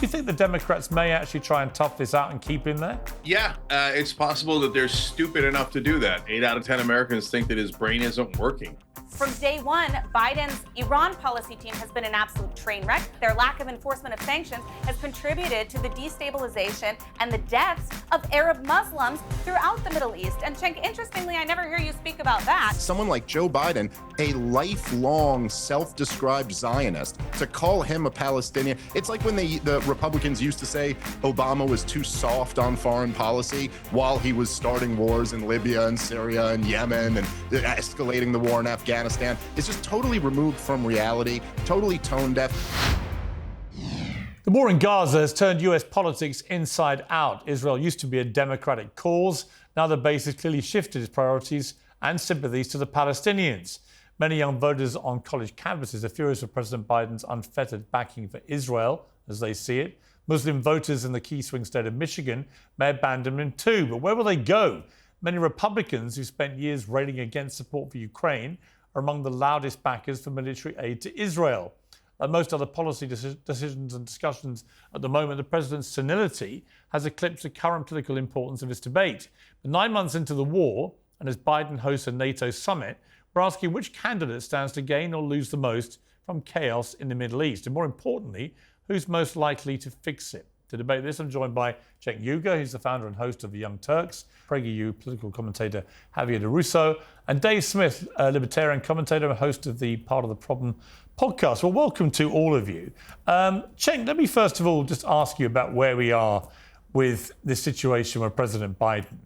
do you think the Democrats may actually try and tough this out and keep him there? Yeah, it's possible that they're stupid enough to do that. 8 out of 10 Americans think that his brain isn't working. From day one, Biden's Iran policy team has been an absolute train wreck. Their lack of enforcement of sanctions has contributed to the destabilization and the deaths of Arab Muslims throughout the Middle East. And Cenk, interestingly, I never hear you speak about that. Someone like Joe Biden, a lifelong self-described Zionist, to call him a Palestinian, it's like when the Republicans used to say Obama was too soft on foreign policy while he was starting wars in Libya and Syria and Yemen and escalating the war in Afghanistan. It's just totally removed from reality, totally tone deaf. The war in Gaza has turned US politics inside out. Israel used to be a democratic cause. Now the base has clearly shifted its priorities and sympathies to the Palestinians. Many young voters on college campuses are furious with President Biden's unfettered backing for Israel, as they see it. Muslim voters in the key swing state of Michigan may abandon him too. But where will they go? Many Republicans who spent years railing against support for Ukraine are among the loudest backers for military aid to Israel. Like most other policy decisions and discussions at the moment, the president's senility has eclipsed the current political importance of this debate. But 9 months into the war, and as Biden hosts a NATO summit, we're asking which candidate stands to gain or lose the most from chaos in the Middle East, and more importantly, who's most likely to fix it. To debate this, I'm joined by Cenk Uygur, who's the founder and host of the Young Turks, PragerU political commentator Xaviaer DuRousseau, and Dave Smith, a libertarian commentator and host of the Part of the Problem podcast. Well, welcome to all of you. Cenk, let me first of all just ask you about where we are with this situation with President Biden.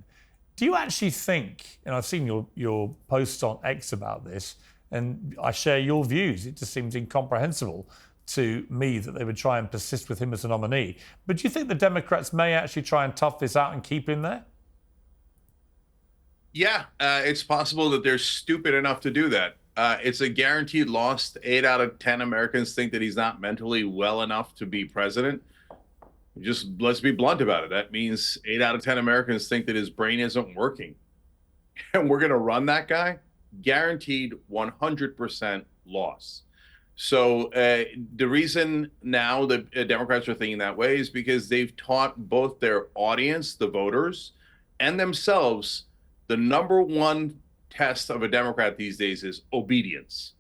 Do you actually think, and I've seen your posts on X about this, and I share your views, it just seems incomprehensible to me that they would try and persist with him as a nominee. But do you think the Democrats may actually try and tough this out and keep him there? Yeah, it's possible that they're stupid enough to do that. It's a guaranteed loss. 8 out of 10 Americans think that he's not mentally well enough to be president. Just let's be blunt about it. That means 8 out of 10 Americans think that his brain isn't working. And we're going to run that guy? Guaranteed 100% loss. So the reason now the Democrats are thinking that way is because they've taught both their audience, the voters, and themselves the number one test of a Democrat these days is obedience.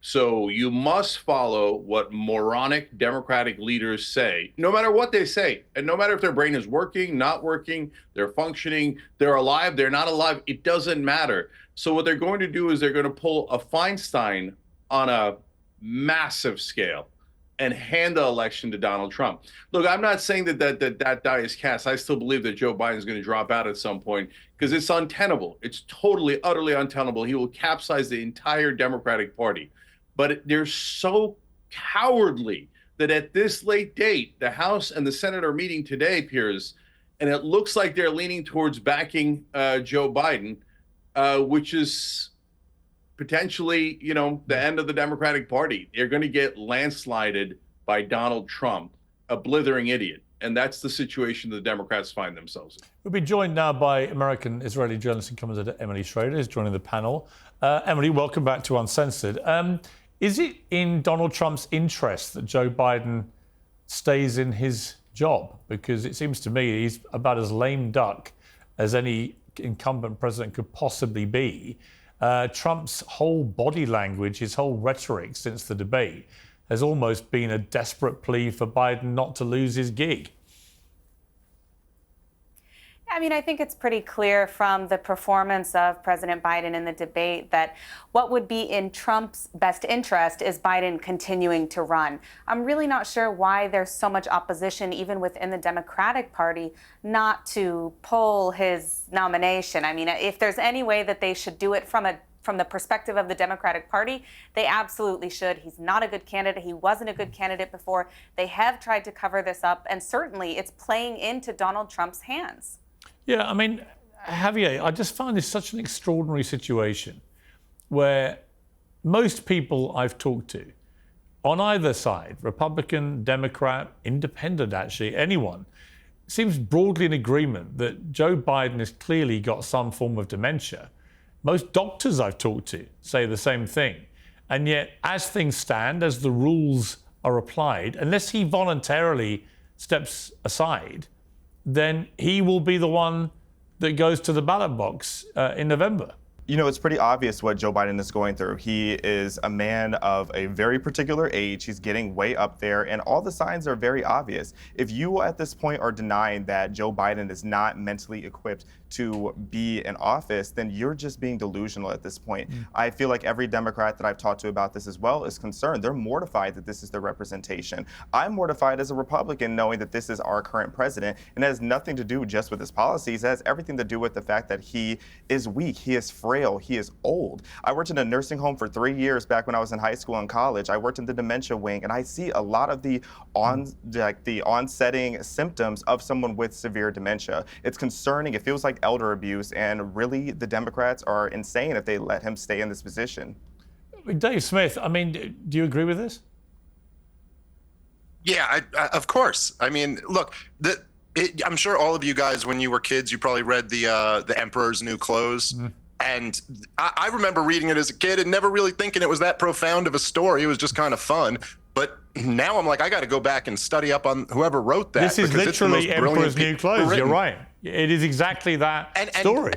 So you must follow what moronic Democratic leaders say, no matter what they say, and no matter if their brain is working, not working, they're functioning, they're alive, they're not alive, it doesn't matter. So what they're going to do is they're going to pull a Feinstein on a massive scale and hand the election to Donald Trump. Look, I'm not saying that die is cast. I still believe that Joe Biden is going to drop out at some point because it's untenable. It's totally, utterly untenable. He will capsize the entire Democratic Party. But they're so cowardly that at this late date, the House and the Senate are meeting today, Piers, and it looks like they're leaning towards backing Joe Biden, which is potentially, the end of the Democratic Party. They're going to get landslided by Donald Trump, a blithering idiot. And that's the situation the Democrats find themselves in. We'll be joined now by American-Israeli journalist and commentator Emily Schrader, who's joining the panel. Emily, welcome back to Uncensored. Is it in Donald Trump's interest that Joe Biden stays in his job? Because it seems to me he's about as lame duck as any incumbent president could possibly be. Trump's whole body language, his whole rhetoric since the debate has almost been a desperate plea for Biden not to lose his gig. I mean, I think it's pretty clear from the performance of President Biden in the debate that what would be in Trump's best interest is Biden continuing to run. I'm really not sure why there's so much opposition, even within the Democratic Party, not to pull his nomination. I mean, if there's any way that they should do it from the perspective of the Democratic Party, they absolutely should. He's not a good candidate. He wasn't a good candidate before. They have tried to cover this up, and certainly it's playing into Donald Trump's hands. Yeah, I mean, Xavier, I just find this such an extraordinary situation where most people I've talked to on either side, Republican, Democrat, Independent, actually, anyone, seems broadly in agreement that Joe Biden has clearly got some form of dementia. Most doctors I've talked to say the same thing. And yet, as things stand, as the rules are applied, unless he voluntarily steps aside, then he will be the one that goes to the ballot box in November. You know, it's pretty obvious what Joe Biden is going through. He is a man of a very particular age. He's getting way up there, and all the signs are very obvious. If you at this point are denying that Joe Biden is not mentally equipped to be in office, then you're just being delusional at this point. I feel like every Democrat that I've talked to about this as well is concerned. They're mortified that this is their representation. I'm mortified as a Republican knowing that this is our current president, and it has nothing to do just with his policies. It has everything to do with the fact that he is weak, he is frail, he is old. I worked in a nursing home for 3 years back when I was in high school and college. I worked in the dementia wing, and I see a lot of the onsetting symptoms of someone with severe dementia. It's concerning. It feels like elder abuse, and really the Democrats are insane if they let him stay in this position. Dave Smith, I mean, do you agree with this? Yeah, of course. I mean, look, I'm sure all of you guys, when you were kids, you probably read the Emperor's New Clothes. And I remember reading it as a kid and never really thinking it was that profound of a story. It was just kind of fun. But now I'm like, I got to go back and study up on whoever wrote that. This is literally Emperor's New Clothes. You're right. It is exactly that story.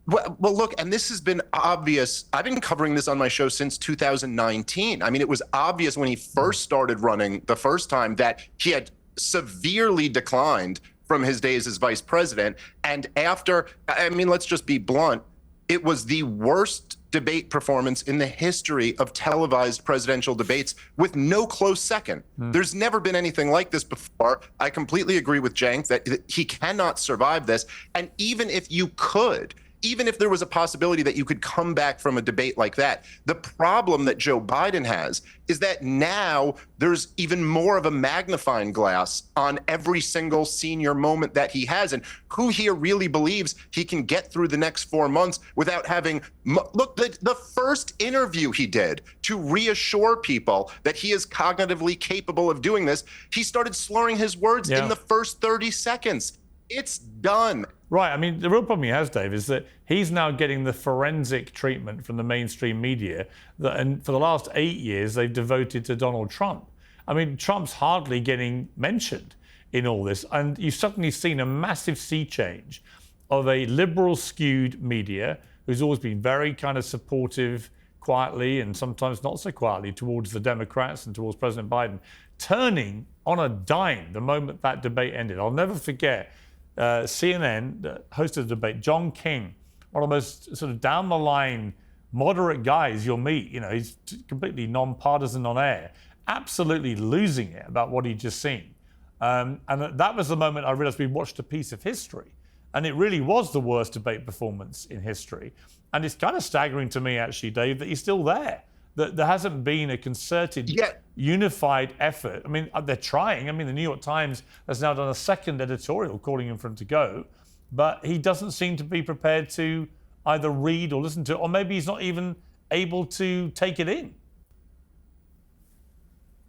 Well, look, and this has been obvious. I've been covering this on my show since 2019. I mean, it was obvious when he first started running the first time that he had severely declined from his days as vice president. And after, I mean, let's just be blunt, it was the worst debate performance in the history of televised presidential debates with no close second. There's never been anything like this before. I completely agree with Cenk that he cannot survive this. And even if you could, even if there was a possibility that you could come back from a debate like that, the problem that Joe Biden has is that now there's even more of a magnifying glass on every single senior moment that he has. And who here really believes he can get through the next 4 months without having, look, the first interview he did to reassure people that he is cognitively capable of doing this, he started slurring his words in the first 30 seconds. It's done. Right. I mean, the real problem he has, Dave, is that he's now getting the forensic treatment from the mainstream media and for the last 8 years they've devoted to Donald Trump. I mean, Trump's hardly getting mentioned in all this. And you've suddenly seen a massive sea change of a liberal skewed media who's always been very kind of supportive quietly and sometimes not so quietly towards the Democrats and towards President Biden, turning on a dime the moment that debate ended. I'll never forget CNN hosted a debate. John King, one of the most sort of down the line, moderate guys you'll meet. You know, he's completely non-partisan on air, absolutely losing it about what he'd just seen. And that was the moment I realized we watched a piece of history. And it really was the worst debate performance in history. And it's kind of staggering to me, actually, Dave, that he's still there. That there hasn't been a concerted, unified effort. I mean, they're trying. I mean, the New York Times has now done a second editorial calling for him to go, but he doesn't seem to be prepared to either read or listen to it, or maybe he's not even able to take it in.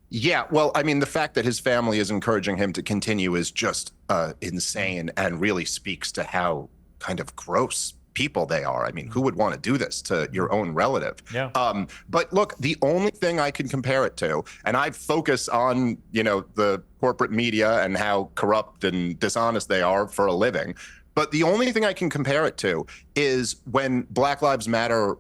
Yeah, well, I mean, the fact that his family is encouraging him to continue is just insane and really speaks to how kind of gross people they are. I mean, who would want to do this to your own relative? Yeah. But look, the only thing I can compare it to, and I focus on, you know, the corporate media and how corrupt and dishonest they are for a living. But the only thing I can compare it to is when Black Lives Matter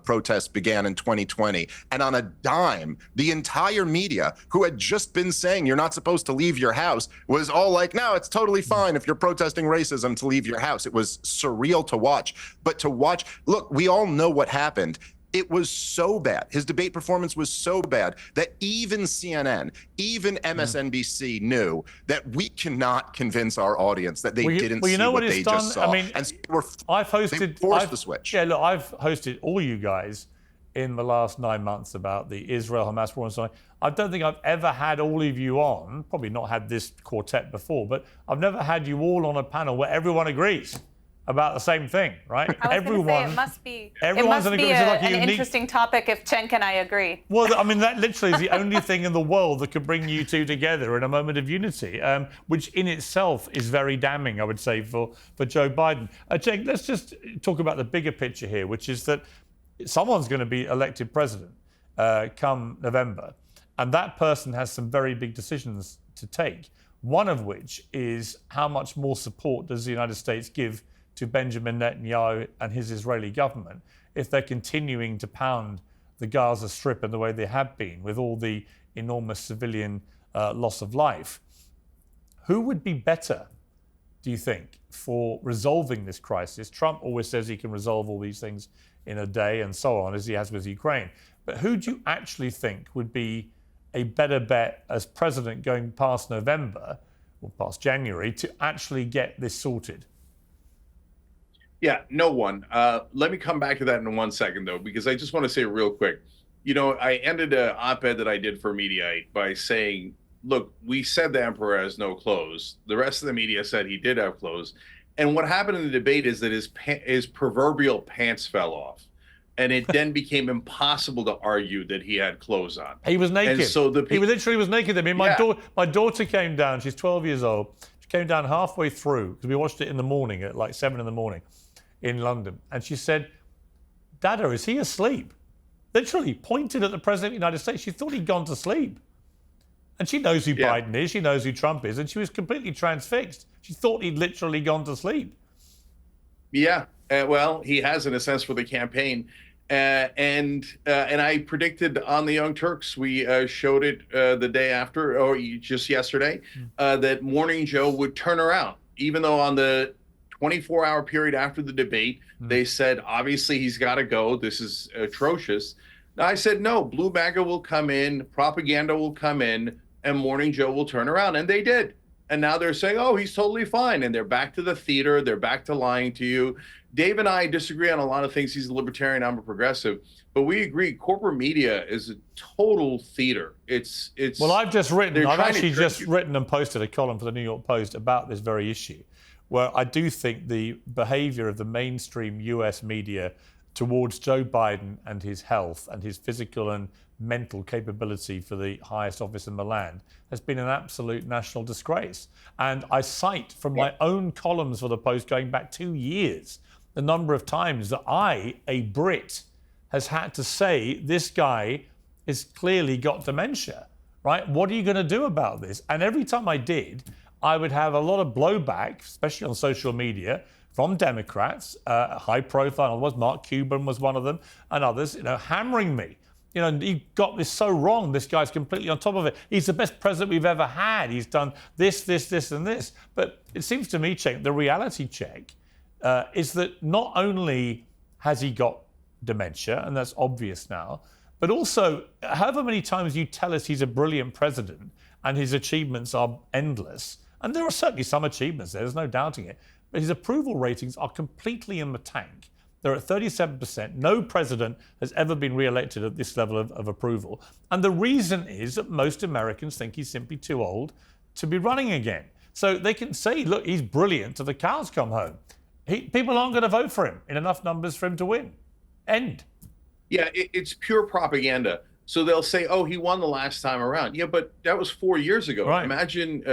protests began in 2020. And on a dime, the entire media, who had just been saying you're not supposed to leave your house, was all like, no, it's totally fine if you're protesting racism to leave your house. It was surreal to watch. But to watch, look, we all know what happened. It was so bad. His debate performance was so bad that even CNN, even MSNBC knew that we cannot convince our audience that they didn't see what they just saw. I mean, and they forced the switch. Yeah, look, I've hosted all you guys in the last 9 months about the Israel-Hamas war and so on. I don't think I've ever had all of you on, probably not had this quartet before, but I've never had you all on a panel where everyone agrees about the same thing, right? I was going to say, it must be an interesting topic if Cenk and I agree. Well, I mean, that literally is the only thing in the world that could bring you two together in a moment of unity, which in itself is very damning, I would say, for Joe Biden. Cenk, let's just talk about the bigger picture here, which is that someone's going to be elected president come November, and that person has some very big decisions to take. one of which is how much more support does the United States give to Benjamin Netanyahu and his Israeli government if they're continuing to pound the Gaza Strip in the way they have been, with all the enormous civilian loss of life. Who would be better, do you think, for resolving this crisis? Trump always says he can resolve all these things in a day and so on, as he has with Ukraine. But who do you actually think would be a better bet as president going past November or past January to actually get this sorted? Yeah, no one. Let me come back to that in 1 second, though, because I just want to say real quick. You know, I ended an op-ed that I did for Mediaite by saying, look, we said the emperor has no clothes. The rest of the media said he did have clothes. And what happened in the debate is that his proverbial pants fell off. And it then became impossible to argue that he had clothes on. He was naked. And so he literally was naked. I mean, my daughter came down. She's 12 years old. She came down halfway through, because we watched it in the morning at like 7 in the morning in London. And she said, Dada, is he asleep? Literally pointed at the President of the United States. She thought he'd gone to sleep. And she knows who Biden is. She knows who Trump is. And she was completely transfixed. She thought he'd literally gone to sleep. Yeah. Well, he has, in a sense, for the campaign. And I predicted on the Young Turks, we showed it the day after, or just yesterday, that Morning Joe would turn around, even though on the 24-hour period after the debate, they said, obviously, he's got to go. This is atrocious. Now, I said, no, Blue MAGA will come in, propaganda will come in, and Morning Joe will turn around. And they did. And now they're saying, oh, he's totally fine. And they're back to the theater. They're back to lying to you. Dave and I disagree on a lot of things. He's a libertarian. I'm a progressive. But we agree corporate media is a total theater. It's. Well, I've actually just written and posted a column for the New York Post about this very issue, where I do think the behavior of the mainstream US media towards Joe Biden and his health and his physical and mental capability for the highest office in the land has been an absolute national disgrace. And I cite from my own columns for the Post going back 2 years the number of times that I, a Brit, has had to say this guy has clearly got dementia, right? What are you going to do about this? And every time I did, I would have a lot of blowback, especially on social media, from Democrats, high profile. Was Mark Cuban was one of them, and others, hammering me. You got this so wrong. This guy's completely on top of it. He's the best president we've ever had. He's done this, and this. But it seems to me, Cenk, the reality check is that not only has he got dementia, and that's obvious now, but also, however many times you tell us he's a brilliant president and his achievements are endless, and there are certainly some achievements there's no doubting it, but his approval ratings are completely in the tank. They're at 37%. No president has ever been re-elected at this level of approval. And the reason is that most Americans think he's simply too old to be running again. So they can say, look, he's brilliant till the cows come home. People aren't going to vote for him in enough numbers for him to win. End. Yeah, it's pure propaganda. So they'll say, oh, he won the last time around. Yeah, but that was 4 years ago. Right. Imagine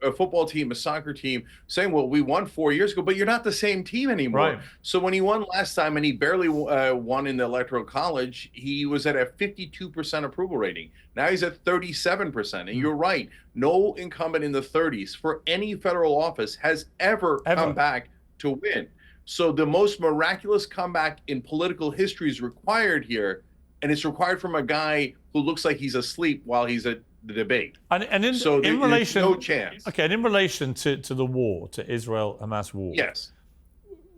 a football team, a soccer team saying, well, we won 4 years ago, but you're not the same team anymore. Right. So when he won last time and he barely won in the Electoral College, he was at a 52% approval rating. Now he's at 37%. And you're right. No incumbent in the 30s for any federal office has ever come back to win. So the most miraculous comeback in political history is required here. And it's required from a guy who looks like he's asleep while he's at the debate. And in relation, there's no chance. Okay, and in relation to the war, to Israel-Hamas war. Yes.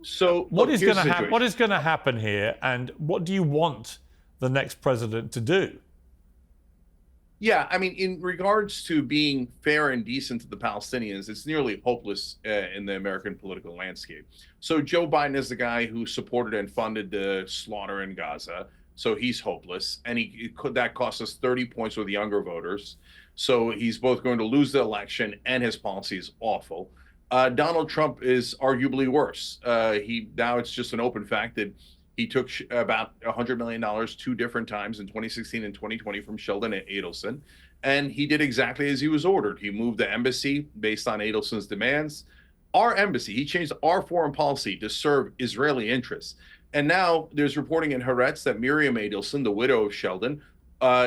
So what is going to happen here, and what do you want the next president to do? Yeah, I mean, in regards to being fair and decent to the Palestinians, it's nearly hopeless in the American political landscape. So Joe Biden is the guy who supported and funded the slaughter in Gaza. So he's hopeless, and that cost us 30 points with younger voters. So he's both going to lose the election, and his policy is awful. Donald Trump is arguably worse. Now it's just an open fact that he took about $100 million 2 different times in 2016 and 2020 from Sheldon Adelson, and he did exactly as he was ordered. He moved the embassy based on Adelson's demands. Our embassy, he changed our foreign policy to serve Israeli interests. And now there's reporting in Haaretz that Miriam Adelson, the widow of Sheldon,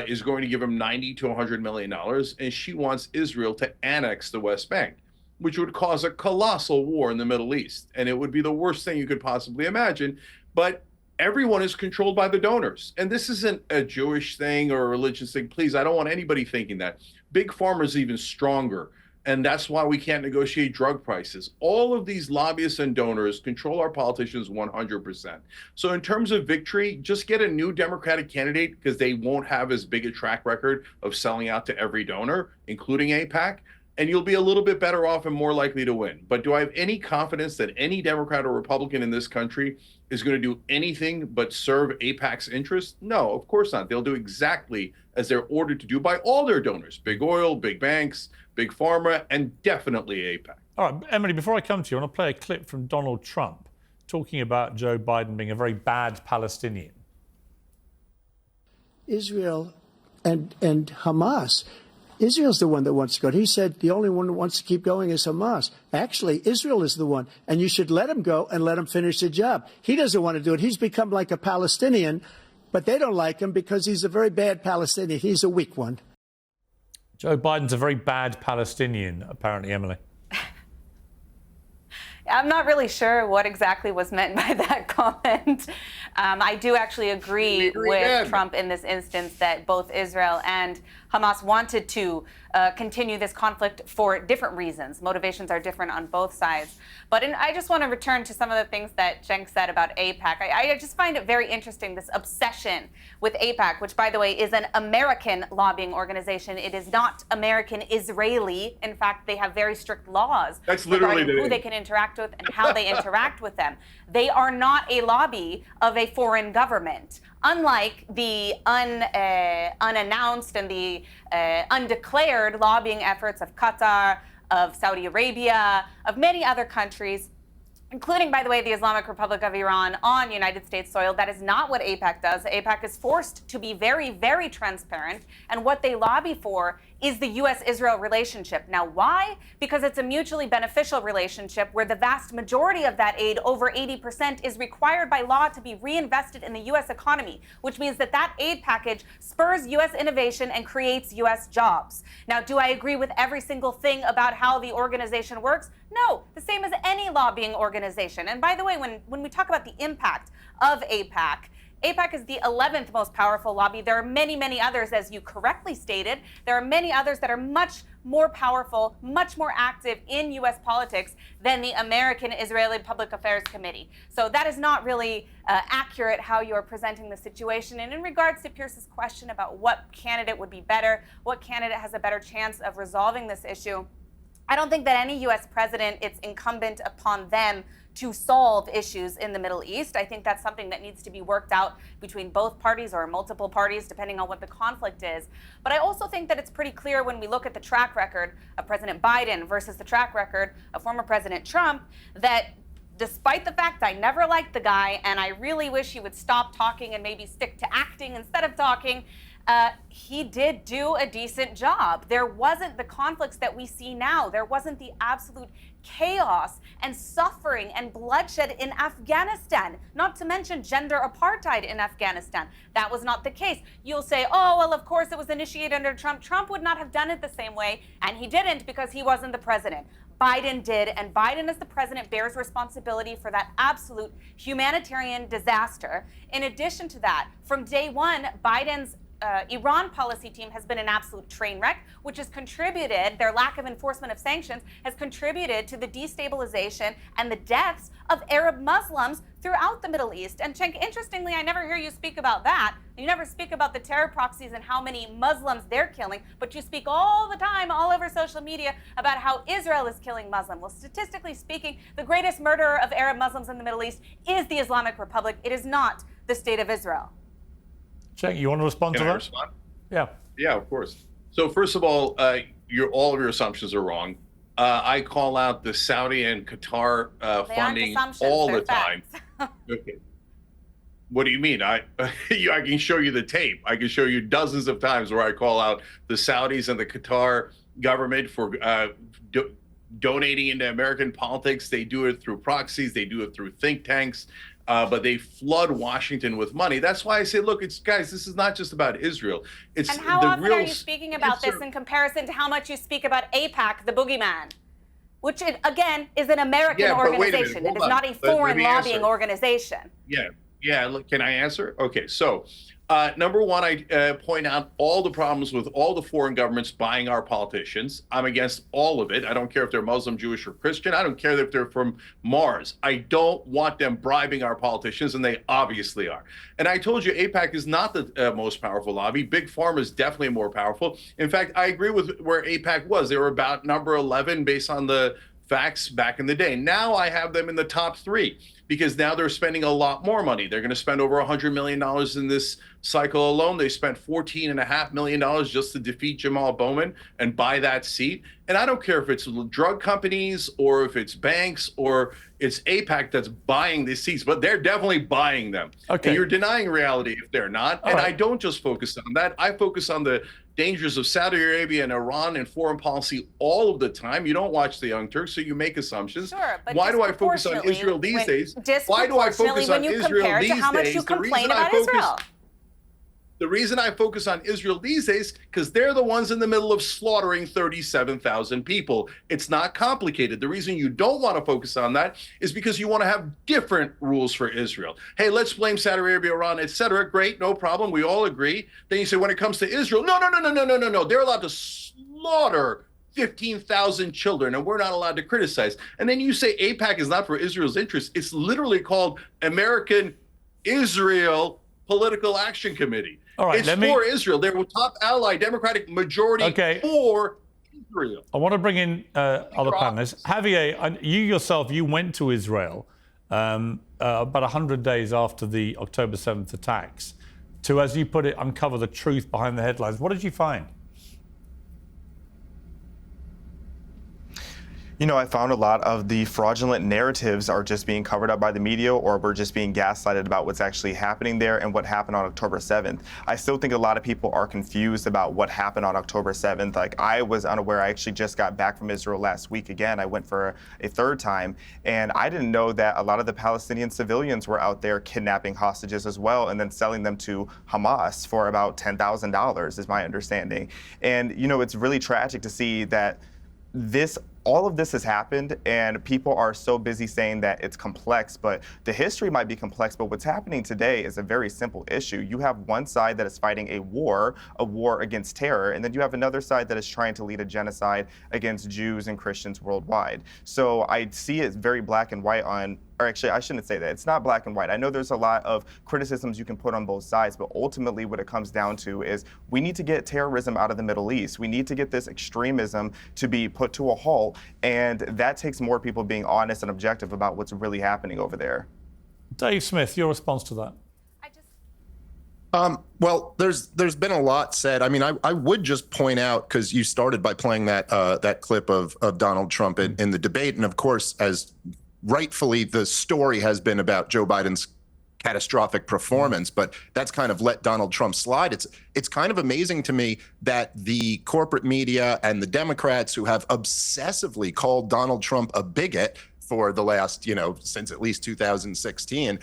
is going to give him $90 to $100 million, and she wants Israel to annex the West Bank, which would cause a colossal war in the Middle East. And it would be the worst thing you could possibly imagine. But everyone is controlled by the donors. And this isn't a Jewish thing or a religious thing. Please, I don't want anybody thinking that. Big Pharma is even stronger. And that's why we can't negotiate drug prices. All of these lobbyists and donors control our politicians 100%. So in terms of victory, just get a new Democratic candidate, because they won't have as big a track record of selling out to every donor, including AIPAC, and you'll be a little bit better off and more likely to win. But do I have any confidence that any Democrat or Republican in this country is going to do anything but serve AIPAC's interests? No, of course not. They'll do exactly as they're ordered to do by all their donors, big oil, big banks, big pharma, and definitely AIPAC. All right, Emily, before I come to you, I want to play a clip from Donald Trump talking about Joe Biden being a very bad Palestinian. Israel and Hamas. Israel's the one that wants to go. He said the only one who wants to keep going is Hamas. Actually, Israel is the one, and you should let him go and let him finish the job. He doesn't want to do it. He's become like a Palestinian, but they don't like him because he's a very bad Palestinian. He's a weak one. Joe Biden's a very bad Palestinian, apparently, Emily. I'm not really sure what exactly was meant by that comment. I do actually agree with Trump in this instance that both Israel and Hamas wanted to continue this conflict for different reasons. Motivations are different on both sides. But I just want to return to some of the things that Cenk said about AIPAC. I just find it very interesting, this obsession with AIPAC, which, by the way, is an American lobbying organization. It is not American-Israeli. In fact, they have very strict laws regarding who they can interact with and how they interact with them. They are not a lobby of a foreign government. Unlike the unannounced and the undeclared lobbying efforts of Qatar, of Saudi Arabia, of many other countries, including, by the way, the Islamic Republic of Iran on United States soil. That is not what AIPAC does. AIPAC is forced to be very, very transparent, and what they lobby for is the U.S.-Israel relationship. Now, why? Because it's a mutually beneficial relationship where the vast majority of that aid, over 80%, is required by law to be reinvested in the U.S. economy, which means that that aid package spurs U.S. innovation and creates U.S. jobs. Now, do I agree with every single thing about how the organization works? No, the same as any lobbying organization. And by the way, when we talk about the impact of AIPAC, AIPAC is the 11th most powerful lobby. There are many, many others, as you correctly stated. There are many others that are much more powerful, much more active in U.S. politics than the American Israeli Public Affairs Committee. So that is not really accurate how you're presenting the situation. And in regards to Pierce's question about what candidate would be better, what candidate has a better chance of resolving this issue, I don't think that any U.S. president, it's incumbent upon them to solve issues in the Middle East. I think that's something that needs to be worked out between both parties or multiple parties, depending on what the conflict is. But I also think that it's pretty clear when we look at the track record of President Biden versus the track record of former President Trump that despite the fact I never liked the guy and I really wish he would stop talking and maybe stick to acting instead of talking, he did do a decent job. There wasn't the conflicts that we see now. There wasn't the absolute chaos and suffering and bloodshed in Afghanistan, not to mention gender apartheid in Afghanistan. That was not the case. You'll say, oh, well, of course it was initiated under Trump. Trump would not have done it the same way, and he didn't because he wasn't the president. Biden did, and Biden as the president bears responsibility for that absolute humanitarian disaster. In addition to that, from day one, Biden's Iran policy team has been an absolute train wreck, which has contributed, their lack of enforcement of sanctions has contributed to the destabilization and the deaths of Arab Muslims throughout the Middle East. And Cenk, interestingly, I never hear you speak about that. You never speak about the terror proxies and how many Muslims they're killing, but you speak all the time, all over social media, about how Israel is killing Muslims. Well, statistically speaking, the greatest murderer of Arab Muslims in the Middle East is the Islamic Republic. It is not the State of Israel. Cenk, you want to respond to that? Can I respond? Yeah. Yeah, of course. So first of all, all of your assumptions are wrong. I call out the Saudi and Qatar funding all the time. Okay. What do you mean? I can show you the tape. I can show you dozens of times where I call out the Saudis and the Qatar government for donating into American politics. They do it through proxies. They do it through think tanks. but they flood Washington with money. That's why I say, look, guys, this is not just about Israel. It's and how the often real are you speaking about this in comparison to how much you speak about AIPAC, the boogeyman? Which, again, is an American organization. It is not a foreign lobbying organization. Yeah. Look, can I answer? Okay, so number one, I point out all the problems with all the foreign governments buying our politicians. I'm against all of it. I don't care if they're Muslim, Jewish, or Christian. I don't care if they're from Mars. I don't want them bribing our politicians, and they obviously are. And I told you, AIPAC is not the most powerful lobby. Big Pharma is definitely more powerful. In fact, I agree with where AIPAC was. They were about number 11 based on the facts back in the day. Now I have them in the top 3 because now they're spending a lot more money. They're going to spend over $100 million in this cycle alone. They spent $14.5 million just to defeat Jamal Bowman and buy that seat. And I don't care if it's drug companies or if it's banks or it's AIPAC that's buying these seats, but they're definitely buying them. Okay. And you're denying reality if they're not. All and right. I don't just focus on that. I focus on the dangers of Saudi Arabia and Iran and foreign policy all of the time. You don't watch the Young Turks, so you make assumptions. Sure, but why do I focus on Israel these days? Why do I focus on Israel these how much days? you complain about Israel? The reason I focus on Israel these days, because they're the ones in the middle of slaughtering 37,000 people. It's not complicated. The reason you don't want to focus on that is because you want to have different rules for Israel. Hey, let's blame Saudi Arabia, Iran, etc. Great, no problem. We all agree. Then you say, when it comes to Israel, no. They're allowed to slaughter 15,000 children, and we're not allowed to criticize. And then you say AIPAC is not for Israel's interests. It's literally called American Israel Political Action Committee. All right, it's for Israel. They're top ally, Democratic majority for Israel. I want to bring in other panelists. Xavier, you yourself, you went to Israel about 100 days after the October 7th attacks to, as you put it, uncover the truth behind the headlines. What did you find? You know, I found a lot of the fraudulent narratives are just being covered up by the media, or we're just being gaslighted about what's actually happening there and what happened on October 7th. I still think a lot of people are confused about what happened on October 7th. Like, I was unaware. I actually just got back from Israel last week again. I went for a 3rd time, and I didn't know that a lot of the Palestinian civilians were out there kidnapping hostages as well and then selling them to Hamas for about $10,000 is my understanding. And, you know, it's really tragic to see that all of this has happened, and people are so busy saying that it's complex, but the history might be complex, but what's happening today is a very simple issue. You have one side that is fighting a war against terror, and then you have another side that is trying to lead a genocide against Jews and Christians worldwide. So I see it very black and white or actually, I shouldn't say that. It's not black and white. I know there's a lot of criticisms you can put on both sides, but ultimately what it comes down to is we need to get terrorism out of the Middle East. We need to get this extremism to be put to a halt, and that takes more people being honest and objective about what's really happening over there. Dave Smith, your response to that? Well, there's been a lot said. I mean, I would just point out, because you started by playing that clip of Donald Trump in the debate, and of course, as rightfully the story has been about Joe Biden's catastrophic performance, but that's kind of let Donald Trump slide. It's kind of amazing to me that the corporate media and the Democrats who have obsessively called Donald Trump a bigot for the last, since at least 2016,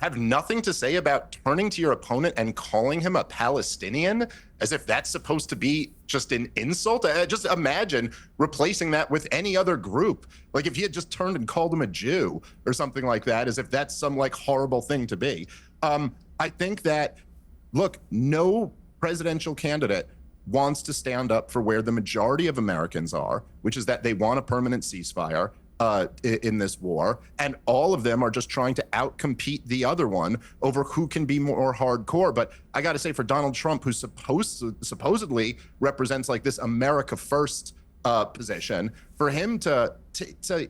have nothing to say about turning to your opponent and calling him a Palestinian, as if that's supposed to be just an insult. Just imagine replacing that with any other group. Like if he had just turned and called him a Jew or something like that, as if that's some like horrible thing to be. I think that, look, no presidential candidate wants to stand up for where the majority of Americans are, which is that they want a permanent ceasefire in this war, and all of them are just trying to outcompete the other one over who can be more hardcore. But I got to say, for Donald Trump, who supposedly represents like this America First position, for him to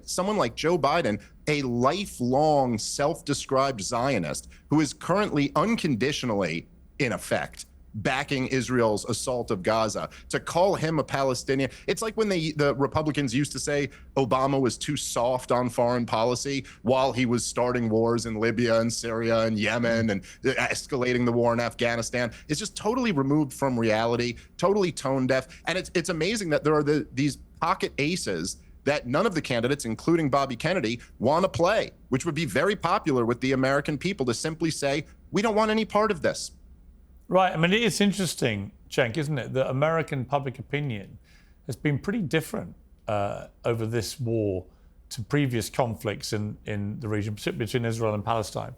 someone like Joe Biden, a lifelong self-described Zionist who is currently unconditionally, in effect, backing Israel's assault of Gaza, to call him a Palestinian. It's like when the Republicans used to say Obama was too soft on foreign policy while he was starting wars in Libya and Syria and Yemen and escalating the war in Afghanistan. It's just totally removed from reality, totally tone deaf. And it's amazing that there are these pocket aces that none of the candidates, including Bobby Kennedy, want to play, which would be very popular with the American people, to simply say, we don't want any part of this. Right. I mean, it's interesting, Cenk, isn't it, that American public opinion has been pretty different over this war to previous conflicts in the region, particularly between Israel and Palestine.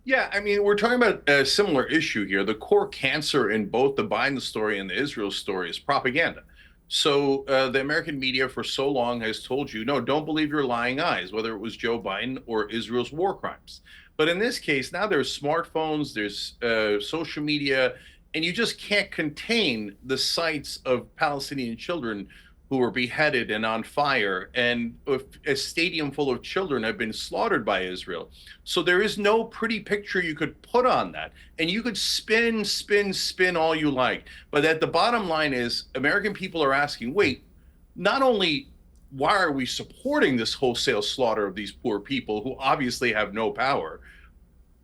Yeah, I mean, we're talking about a similar issue here. The core cancer in both the Biden story and the Israel story is propaganda. So the American media for so long has told you, no, don't believe your lying eyes, whether it was Joe Biden or Israel's war crimes. But in this case, now there's smartphones, there's social media, and you just can't contain the sights of Palestinian children who were beheaded and on fire, and a stadium full of children have been slaughtered by Israel. So there is no pretty picture you could put on that. And you could spin all you like. But at the bottom line is, American people are asking, wait, not only why are we supporting this wholesale slaughter of these poor people who obviously have no power,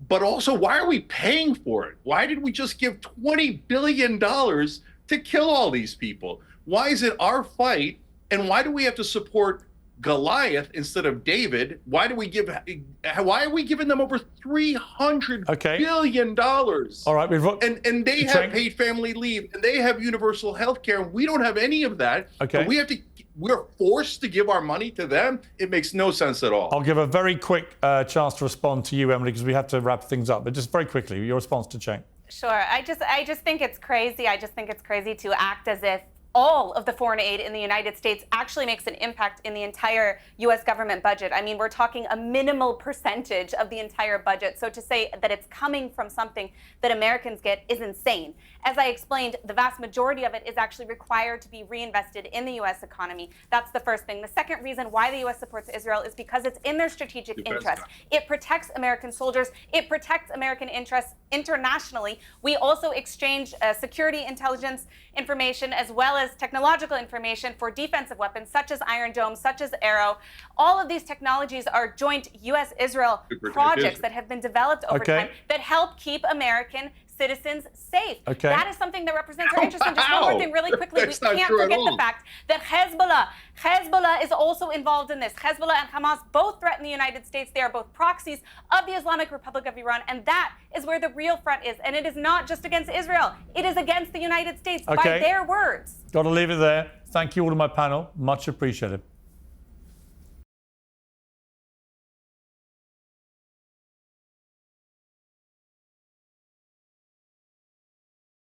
but also why are we paying for it? Why did we just give $20 billion to kill all these people? Why is it our fight? And why do we have to support Goliath instead of David? Why are we giving them over $300 billion? All right, and they have paid family leave, and they have universal health care, and we don't have any of that. Okay. But we're forced to give our money to them. It makes no sense at all. I'll give a very quick chance to respond to you, Emily, because we have to wrap things up. But just very quickly, your response to Cenk. Sure. I just think it's crazy. I just think it's crazy to act as if all of the foreign aid in the United States actually makes an impact in the entire U.S. government budget. I mean, we're talking a minimal percentage of the entire budget. So to say that it's coming from something that Americans get is insane. As I explained, the vast majority of it is actually required to be reinvested in the U.S. economy. That's the first thing. The second reason why the U.S. supports Israel is because it's in their strategic interest. It protects American soldiers. It protects American interests internationally. We also exchange security intelligence information as well as technological information for defensive weapons such as Iron Dome, such as Arrow. All of these technologies are joint U.S.-Israel projects that have been developed over time that help keep American citizens safe. That is something that represents our interest. And just one more thing really quickly, we can't forget the fact that Hezbollah is also involved in this. Hezbollah and Hamas both threaten the United States. They are both proxies of the Islamic Republic of Iran, and that is where the real front is. And it is not just against Israel. It is against the United States by their words. Got to leave it there. Thank you all to my panel. Much appreciated.